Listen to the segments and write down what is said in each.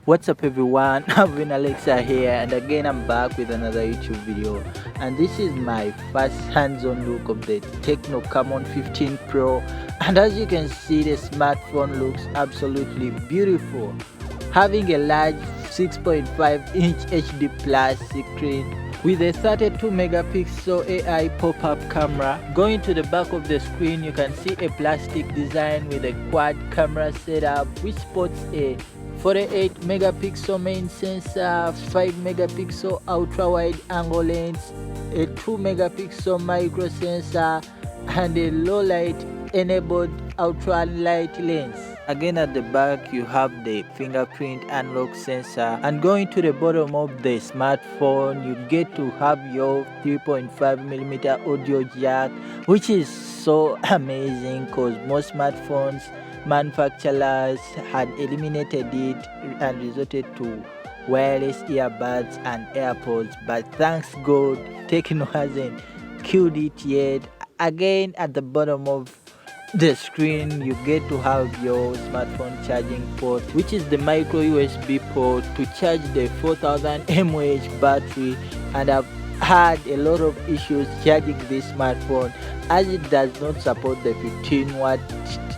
What's up everyone, I've been Alexa here, and again I'm back with another YouTube video, and this is my first hands-on look of the Tecno Camon 15 Pro. And as you can see, the smartphone looks absolutely beautiful, having a large 6.5-inch HD plus screen with a 32 megapixel AI pop-up camera. Going to the back of the screen, you can see a plastic design with a quad camera setup which sports a 48 megapixel main sensor, 5 megapixel ultra wide angle lens, a 2 megapixel micro sensor, and a low light enabled ultra light lens. Again, at the back you have the fingerprint unlock sensor, and going to the bottom of the smartphone you get to have your 3.5mm audio jack, which is so amazing because most smartphones manufacturers had eliminated it and resorted to wireless earbuds and AirPods, but thanks God Tecno hasn't killed it yet. Again, at the bottom of the screen you get to have your smartphone charging port, which is the micro USB port to charge the 4000 mAh battery, and I've had a lot of issues charging this smartphone as it does not support the 15-watt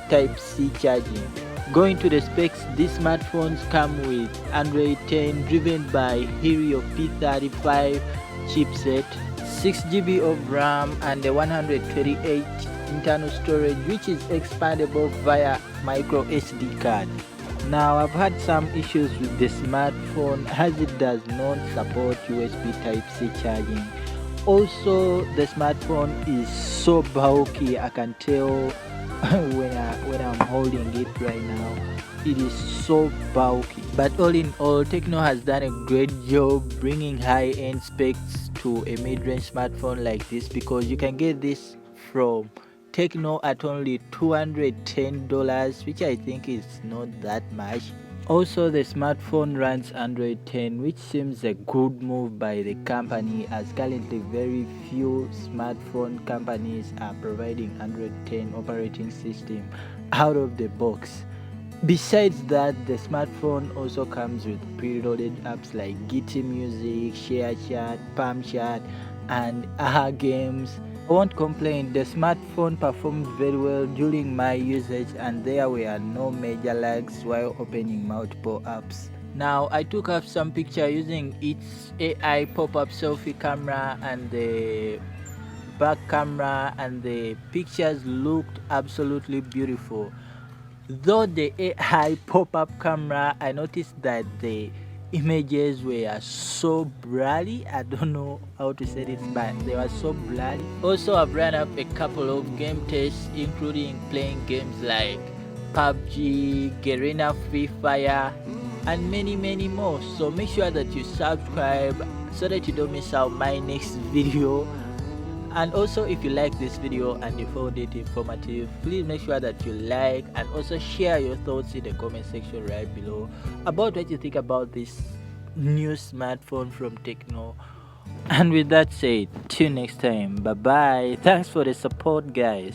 Type-C charging. Going to the specs, these smartphones come with Android 10 driven by Helio P35 chipset, 6GB of RAM, and a 128 internal storage, which is expandable via micro SD card. Now, I've had some issues with the smartphone as it does not support USB Type-C charging. Also, the smartphone is so bulky. I can tell when I'm holding it right now, it is so bulky. But all in all, Tecno has done a great job bringing high-end specs to a mid-range smartphone like this, because you can get this from Tecno at only $210, which I think is not that much. Also, the smartphone runs Android 10, which seems a good move by the company, as currently very few smartphone companies are providing Android 10 operating system out of the box. Besides that, the smartphone also comes with preloaded apps like Git Music, ShareChat, PalmChat, and AHA Games. I won't complain, the smartphone performed very well during my usage, and there were no major lags while opening multiple apps. Now, I took up some picture using its AI pop-up selfie camera and the back camera, and the pictures looked absolutely beautiful. Though the AI pop-up camera, I noticed that the images were so blurry. I don't know how to say this, but they were so blurry. Also, I've run up a couple of game tests, including playing games like PUBG, Garena, Free Fire, and many more. So make sure that you subscribe so that you don't miss out my next video. And also, if you like this video and you found it informative, please make sure that you like and also share your thoughts in the comment section right below about what you think about this new smartphone from Tecno. And with that said, till next time, bye bye. Thanks for the support, guys.